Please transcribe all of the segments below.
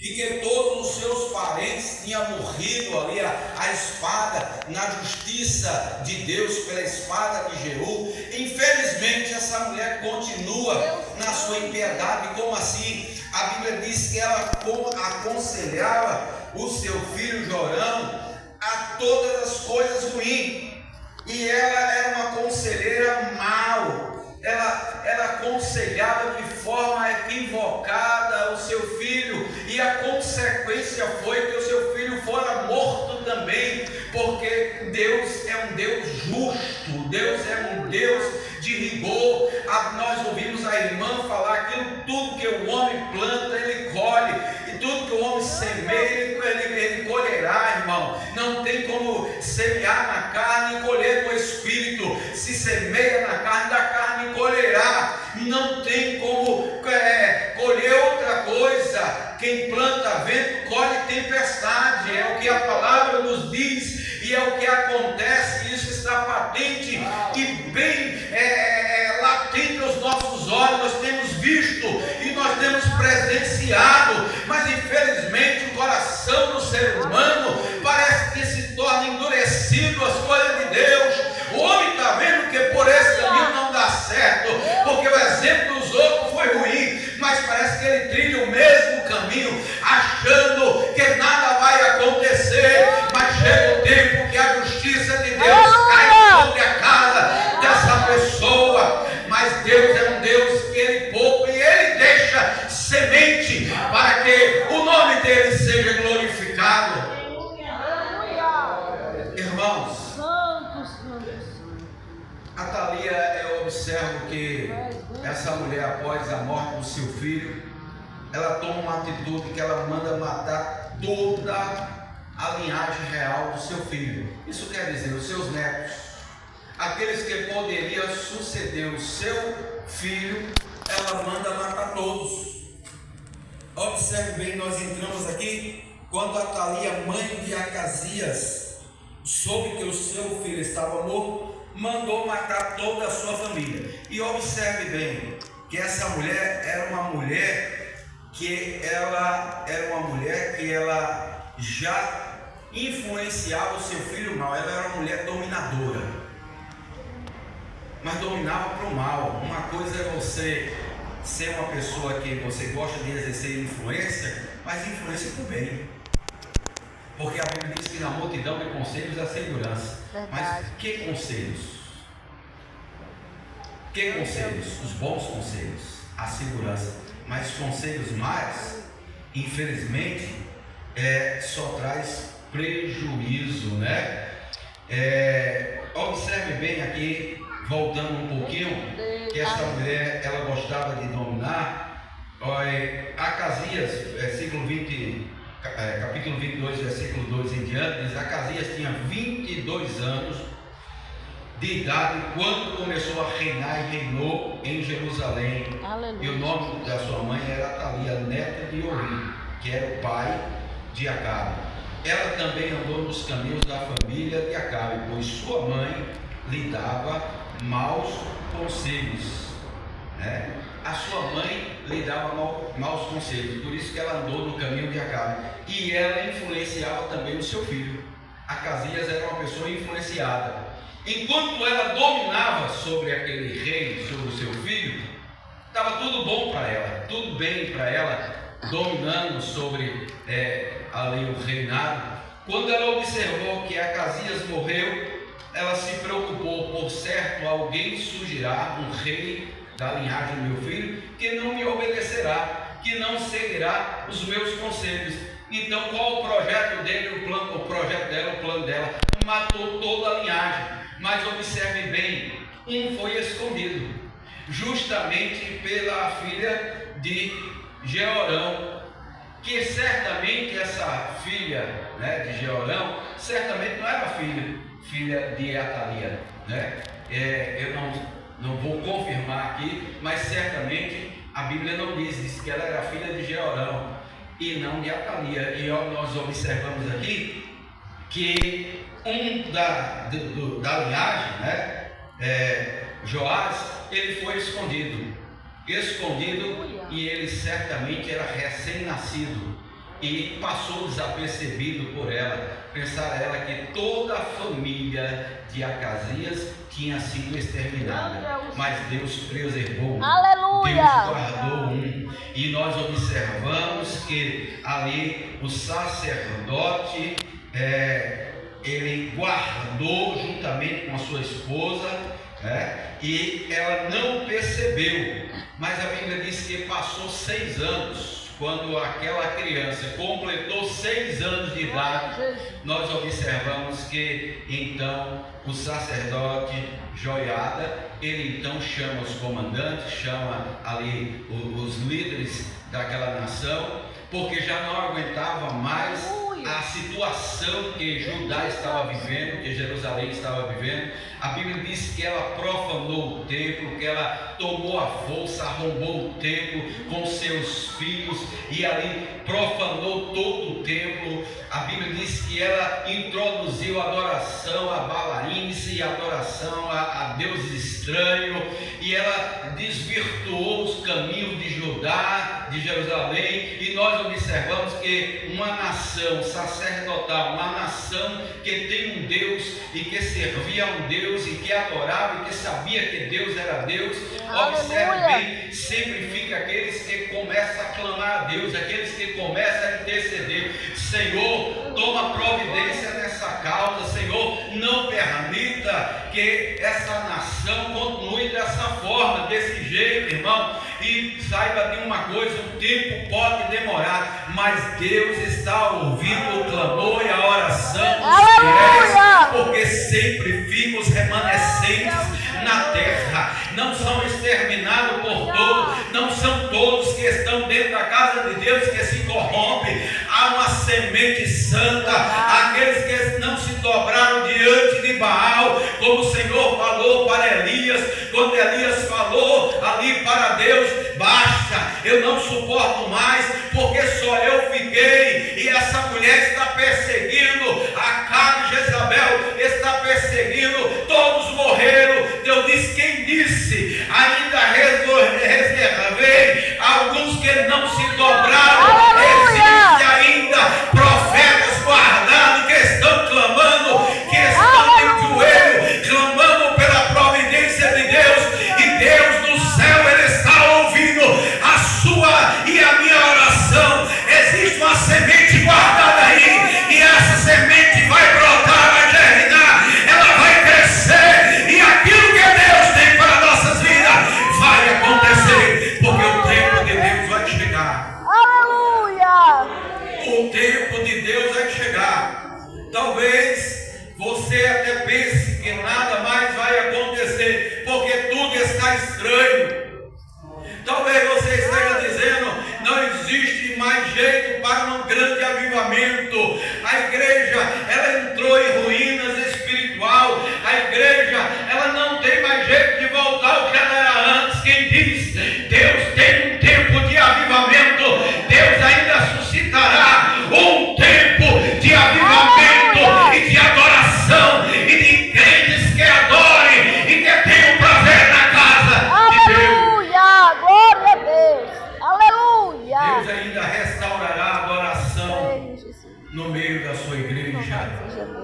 e que todos os seus parentes tinham morrido ali a espada, na justiça de Deus, pela espada de Jeú. Infelizmente essa mulher continua na sua impiedade. Como assim? A Bíblia diz que ela aconselhava o seu filho Jorão a todas as coisas ruins, e ela era uma conselheira mau. Ela aconselhava de forma equivocada o seu filho, e a consequência foi que o seu filho fora morto também, porque Deus é um Deus justo, Deus é um Deus de rigor. Nós ouvimos a irmã falar que tudo que o homem planta, ele colhe, e tudo que o homem semeia, ele colherá, irmão. Não tem como semear na carne e colher no espírito. Se semeia na carne, da carne colherá. Não tem como colher outra coisa. Quem planta vento, colhe tempestade. É o que a palavra nos diz, e é o que acontece. Isso está patente e bem latente aos nossos olhos. Nós temos visto e nós temos presenciado, mas infelizmente o coração do ser humano parece que se torna endurecido às coisas de Deus. O homem está vendo que por esse caminho não dá certo, porque o exemplo dos outros foi ruim, mas parece que ele trilha o mesmo caminho, achando que nada vai acontecer. Mas chega o tempo que a justiça de Deus cai sobre a casa dessa pessoa. Mas Deus é um Deus que ele poupa e ele deixa semente para que o nome dele seja glorificado. Irmãos, Atalia, eu observo que essa mulher, após a morte do seu filho, ela toma uma atitude que ela manda matar toda a linhagem real do seu filho. Isso quer dizer, os seus netos, aqueles que poderiam suceder o seu filho, ela manda matar todos. Observe bem, nós entramos aqui quando Atalia, mãe de Acasias, soube que o seu filho estava morto, mandou matar toda a sua família. E observe bem que essa mulher era uma mulher que ela já influenciava o seu filho mal. Ela era uma mulher dominadora, mas dominava para o mal. Uma coisa é você ser uma pessoa que você gosta de exercer influência, mas influência para o bem, porque a Bíblia diz que na multidão de conselhos há segurança. Mas que conselhos? Que conselhos? Os bons conselhos, a segurança. Mas conselhos mais, infelizmente, só traz prejuízo, né? Observe bem aqui, voltando um pouquinho, que essa mulher, ela gostava de dominar. Acasias, capítulo 22, versículo 2 em diante, diz: Acasias tinha 22 anos de idade quando começou a reinar, e reinou em Jerusalém. Aleluia. E o nome da sua mãe era Atalia, neta de Ori, que era o pai de Acabe. Ela também andou nos caminhos da família de Acabe, pois sua mãe lhe dava maus conselhos, né? A sua mãe lhe dava maus conselhos, por isso que ela andou no caminho de Acabe, e ela influenciava também o seu filho. Acasias era uma pessoa influenciada. Enquanto ela dominava sobre aquele rei, sobre o seu filho, estava tudo bom para ela, tudo bem para ela, dominando sobre ali o reinado. Quando ela observou que Acasias morreu, ela se preocupou: por certo alguém surgirá, um rei da linhagem do meu filho, que não me obedecerá, que não seguirá os meus conselhos. Então qual o projeto dele, o projeto dela, o plano dela? Matou toda a linhagem. Mas observe bem, um foi escondido, justamente pela filha de Jeorão, que certamente essa filha, né, de Jeorão, certamente não era filha de Atalia, né? Eu não vou confirmar aqui, mas certamente a Bíblia não diz que ela era filha de Jeorão e não de Atalia. E nós observamos aqui que da linhagem, né, Joás, ele foi escondido, e ele certamente era recém-nascido. e passou desapercebido por ela. Pensar ela que toda a família de Acasias tinha sido exterminada, mas Deus preservou, Aleluia. Deus guardou um. E nós observamos que ali o sacerdote ele guardou juntamente com a sua esposa, e ela não percebeu, mas a Bíblia diz que passou 6 anos. Quando aquela criança completou 6 anos de idade, nós observamos que então o sacerdote Joiada, ele então chama os comandantes, chama ali os líderes daquela nação, porque já não aguentava mais a situação que Judá estava vivendo, que Jerusalém estava vivendo. A Bíblia diz que ela profanou o templo, que ela tomou a força, arrombou o templo com seus filhos e ali profanou todo o templo. A Bíblia diz que ela introduziu adoração a Balaíns e adoração a deuses estranhos, e ela desvirtuou os caminhos de Judá, de Jerusalém. E nós observamos que uma nação sacerdotal, uma nação que tem um Deus e que servia a um Deus e que adorava e que sabia que Deus era Deus, observe bem, sempre fica aqueles que começam a clamar a Deus, aqueles que começam a interceder. Senhor, toma providência nessa causa. Senhor, não permita que essa nação continue dessa forma, desse jeito, irmão. E saiba de uma coisa: o tempo pode demorar, mas Deus está ouvindo o clamor e a oração dos fiéis, porque sempre ficam os remanescentes na terra. Não são exterminados por todos, não são todos que estão dentro da casa de Deus que se corrompem. Há uma semente santa, aqueles que não se dobraram diante de Baal, como o Senhor falou para Elias, quando Elias falou ali para Deus: basta, eu não suporto mais, porque só eu fiquei, e essa mulher está perseguindo, Acabe e Jezabel está perseguindo, todos morreram. Deus diz: quem disse? Ainda reservei alguns que não se dobraram. Existe ainda profetas guardados que estão clamando, que estão de joelho, clamando pela providência de Deus, e Deus do céu, Ele está ouvindo a sua e a minha oração. Existe uma semente guardada aí, e essa semente vai brotar, vai germinar, ela vai crescer, e aquilo que Deus tem para nossas vidas vai acontecer, porque o tempo de Deus vai chegar. Aleluia! O tempo de Deus vai chegar. Talvez você até pense que nada mais vai acontecer, porque tudo está estranho. Talvez você esteja dizendo: não existe mais jeito para um grande avivamento. A igreja, ela entrou em ruínas espiritual. A igreja, ela não tem mais jeito de voltar ao que ela era antes. Quem diz? Deus tem um tempo de avivamento. Deus ainda suscitará um tempo de avivamento e de adoração, e de crentes que adorem e que tenham prazer na casa de Deus. Glória a Deus! Aleluia! Deus ainda restaurará a adoração no meio da sua igreja,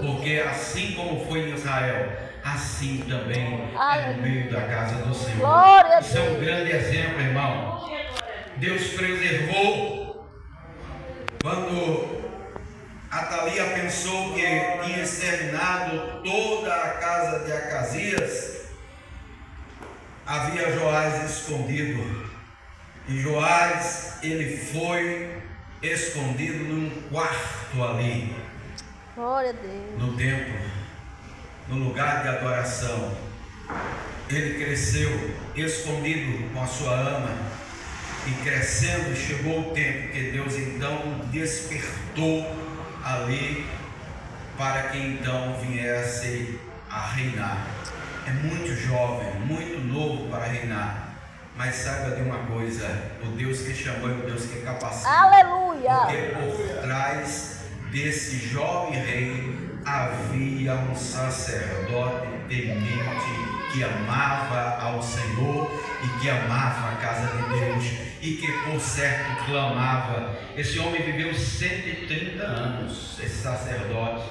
porque assim como foi em Israel, assim também é no meio da casa do Senhor. Isso é um grande exemplo, irmão. Deus preservou. Quando Atalia pensou que tinha exterminado toda a casa de Acasias, havia Joás escondido. E Joás, ele foi escondido num quarto ali, glória a Deus, no templo, no lugar de adoração. Ele cresceu escondido com a sua ama, e crescendo chegou o tempo que Deus então despertou ali, para que então viesse a reinar. É muito jovem, muito novo para reinar. Mas saiba de uma coisa: o Deus que chamou é o Deus que capacita. aleluia! Porque por trás desse jovem rei havia um sacerdote temente, que amava ao Senhor e que amava a casa de Deus. e que por certo clamava. Esse homem viveu 130 anos, esse sacerdote,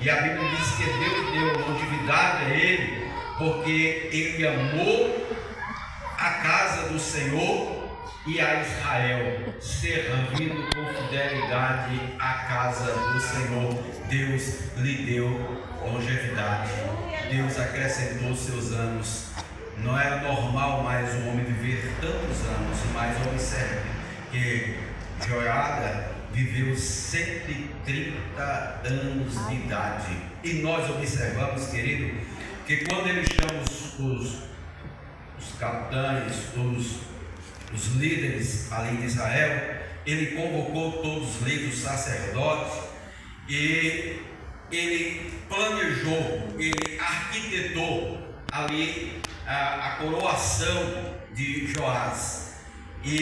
e a Bíblia diz que Deus deu longevidade a ele, porque ele amou a casa do Senhor e a Israel, servindo com fidelidade a casa do Senhor. Deus lhe deu longevidade, Deus acrescentou seus anos. Não era normal mais um homem viver tantos anos, mas observe que Joiada viveu 130 anos de idade. E nós observamos, querido, que quando ele chama os capitães, os líderes ali de Israel, ele convocou todos os líderes, os sacerdotes, e ele planejou, ele arquitetou ali a coroação de Joás. E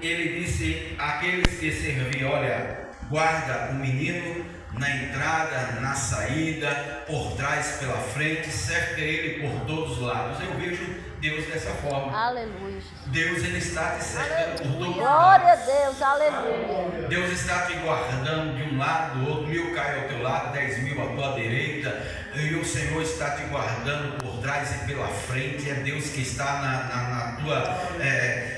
ele disse àqueles que serviam: olha, guarda o menino na entrada, na saída, por trás, pela frente, cerca ele por todos os lados. Eu vejo Deus dessa forma. Aleluia. Deus, ele está te cercando por todos os Glória a lados. Deus, aleluia. Deus está te guardando de um lado, do outro. 1000 cai ao teu lado, 10.000 à tua direita. E o Senhor está te guardando por trás e pela frente. É Deus que está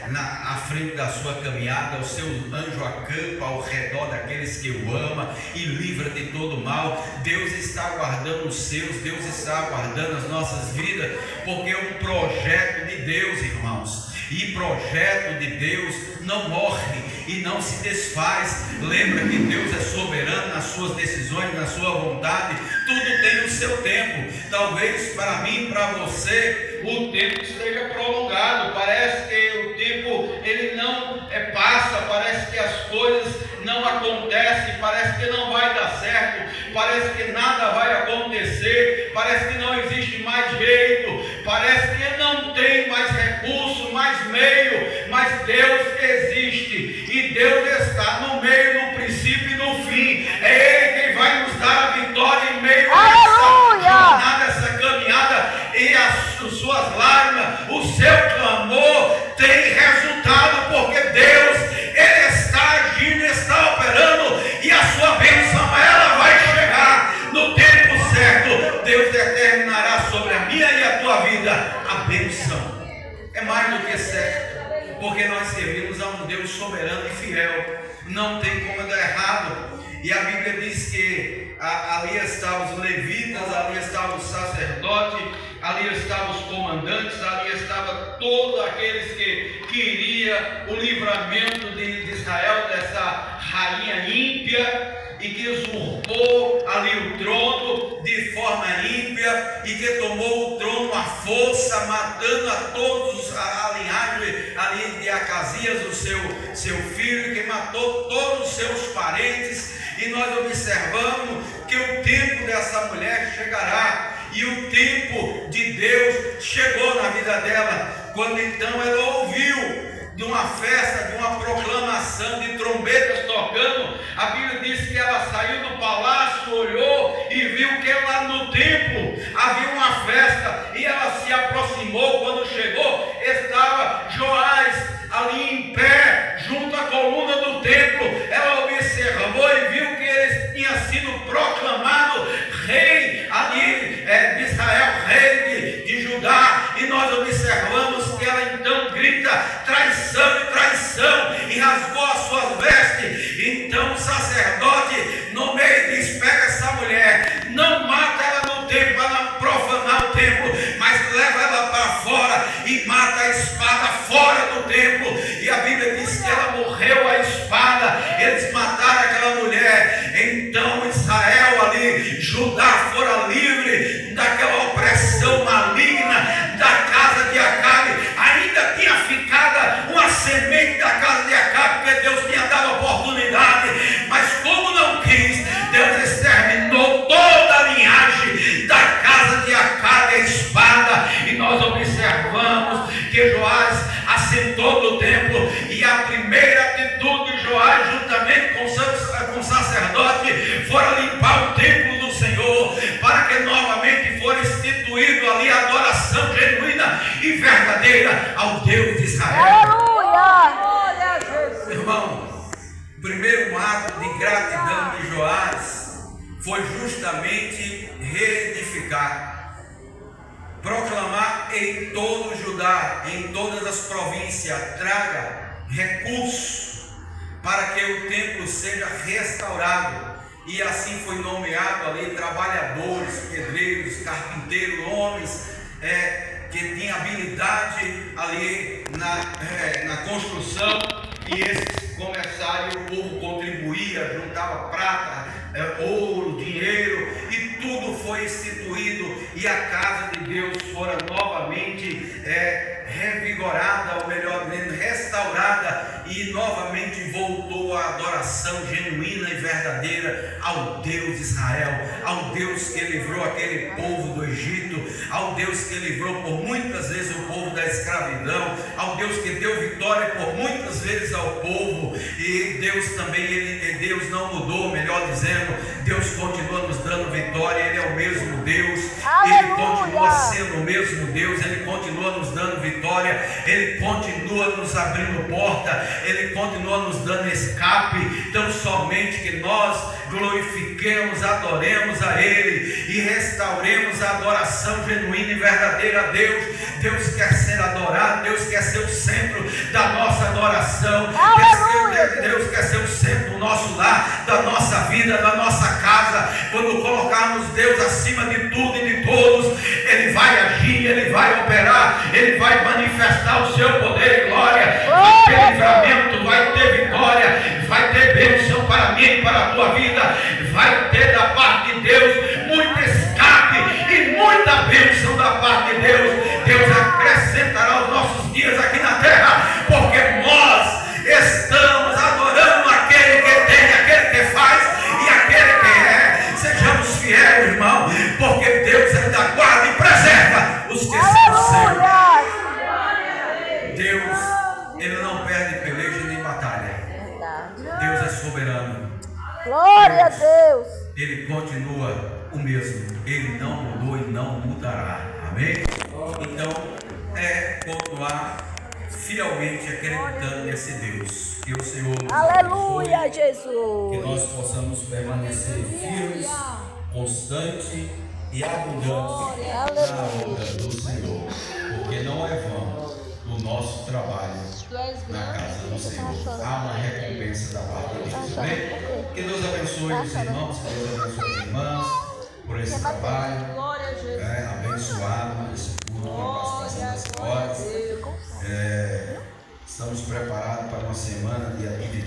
à frente da sua caminhada. O seu anjo acampa ao redor daqueles que o ama e livra de todo mal. Deus está guardando os seus. Deus está guardando as nossas vidas, porque é um projeto de Deus, irmãos. E projeto de Deus não morre e não se desfaz. Lembra que Deus é soberano nas suas decisões, na sua vontade. Tudo tem o seu tempo. Talvez para mim, para você, o tempo esteja prolongado. Parece que o tempo ele não passa. Parece que as coisas não acontecem. Parece que não vai dar certo. Parece que nada vai acontecer. Parece que não existe mais jeito. Parece que não tem mais recurso, mais meio. Mas Deus existe. E Deus está no meio, no princípio e no fim. É Ele quem vai nos dar a vitória em meio a essa jornada, essa caminhada. E as suas lágrimas, o seu clamor tem resultado, porque Deus, Ele está agindo, está operando, e a sua bênção, ela vai chegar no tempo certo. Deus determinará sobre a minha e a tua vida a bênção. É mais do que certo, porque nós servimos a um Deus soberano e fiel. Não tem como dar errado. E a Bíblia diz que ali estavam os levitas, ali estavam os sacerdotes, ali estavam os comandantes, ali estavam todos aqueles que queriam o livramento de Israel dessa rainha ímpia, e que usurpou ali o trono de forma ímpia, e que tomou o trono à força, matando a todos, a linhagem ali de Acasias, o seu filho, que matou todos os seus parentes. E nós observamos que o tempo dessa mulher chegará, e o tempo de Deus chegou na vida dela, quando então ela ouviu de uma festa, de uma proclamação, de trombetas tocando. A Bíblia diz que ela saiu do palácio, olhou e viu que lá no templo havia uma festa, e ela se aproximou. Quando chegou, estava Joás ali em pé, junto à coluna do templo. Ela observou e viu que ele tinha sido proclamado rei ali de Israel, rei de Judá. E nós observamos que ela então grita: traição e traição, e rasgou as suas vestes. Então o sacerdote no meio diz: pega essa mulher, não mata ela no templo para não profanar o templo, mas leva ela para fora e mata a espada fora do templo. E a Bíblia diz que ela morreu à espada. Eles mataram aquela mulher. Então Israel ali, Judá, fora livre daquela opressão maligna da casa de Acabe. Ainda tinha ficado uma semente da casa de Acabe, porque Deus tinha dado oportunidade, mas como não quis, Deus exterminou toda a linhagem da casa de Acabe, a espada. E nós observamos que Joás assentou no templo, e a primeira atitude de Joás, ato de gratidão de Joás foi justamente reedificar, proclamar em todo o Judá, em todas as províncias, traga recursos para que o templo seja restaurado. E assim foi nomeado ali trabalhadores, pedreiros, carpinteiros, homens que tinham habilidade ali na construção. E esses começaram, o povo contribuía, juntava prata, ouro, dinheiro, e tudo foi instituído, e a casa de Deus fora novamente revigorada, ou melhor dizendo, restaurada, e novamente voltou a adoração genuína e verdadeira ao Deus de Israel, ao Deus que livrou aquele povo do Egito, ao Deus que livrou por muitas vezes o povo da escravidão, ao Deus que deu vitória por muitas vezes ao povo. E Deus também, Deus não mudou, melhor dizendo, Deus continua nos dando vitória. Ele é o mesmo Deus, Ele continua sendo o mesmo Deus, Ele continua nos dando vitória, Ele continua nos abrindo porta, Ele continua nos dando escape. Então somente que nós glorifiquemos, adoremos a Ele e restauremos a adoração genuína e verdadeira a Deus. Deus quer ser adorado, Deus quer ser o centro da nossa adoração, Deus quer ser o centro do nosso lar, da nossa vida, da nossa casa. Quando colocarmos Deus acima de tudo e de todos, Ele vai agir, Ele vai operar, Ele vai manifestar o seu poder e glória. Vai ter livramento, vai ter vitória, vai ter bênção para mim e para a tua vida. Vai ter da parte de Deus muito escape e muita bênção da parte de Deus. Deus acrescentará os nossos dias aqui na terra, porque nós estamos adorando aquele que tem, aquele que faz e aquele que é. Sejamos fiéis, irmão, porque Deus ainda guarda e preserva os que são seus. Deus, Ele não perde peleja nem batalha. Deus é soberano. Glória a Deus. Ele continua o mesmo. Ele não mudou e não mudará. Amém? Então, continuar fielmente acreditando nesse Deus. Que o Senhor nos Aleluia, abençoe, Jesus. que nós possamos permanecer firmes, constantes e abundantes na obra do Senhor. Porque não é vão o nosso trabalho na casa do Senhor. Há uma recompensa da parte de Deus. Amém? Que Deus abençoe os irmãos, que Deus abençoe as irmãs por esse trabalho abençoado, esse culto com a participação das horas. Estamos preparados para uma semana de atividade.